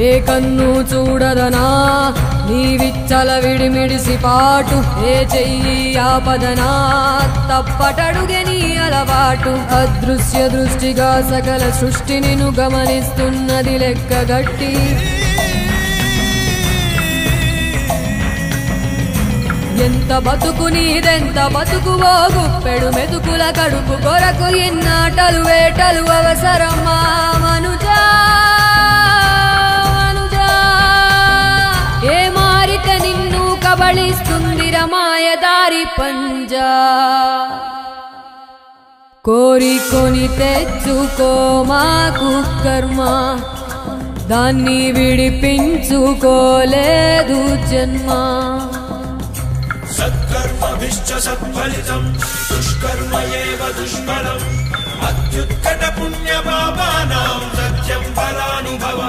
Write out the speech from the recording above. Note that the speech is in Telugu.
ఏ కన్ను చూడదనా నీ విచ్చల విడిమిడిసి పాటు ఏ చెయ్యి ఆపదనా తప్పటడుగే నీ అలవాటు అదృశ్య దృష్టిగా సకల సృష్టిని ను గమనిస్తున్నది లెక్కగట్టి ఎంత బతుకు నీదెంత బతుకువో గుప్పెడు మెతుకుల కడుపు కొరకు ఇన్నాటలు వేటలు అవసరమా మనుజా ఏ మారిక నిన్ను కబళిస్తుంది రమాయదారి పంజా కోరికొని తెచ్చుకో మాకు కర్మ దాన్ని విడిపించుకోలేదు జన్మ సత్కర్మభిశ్చ సత్ఫలితం దుష్కర్మ ఏవ దుష్ఫలం అత్యుత్కట పుణ్య పాపానాం సత్యం ఫలానుభవం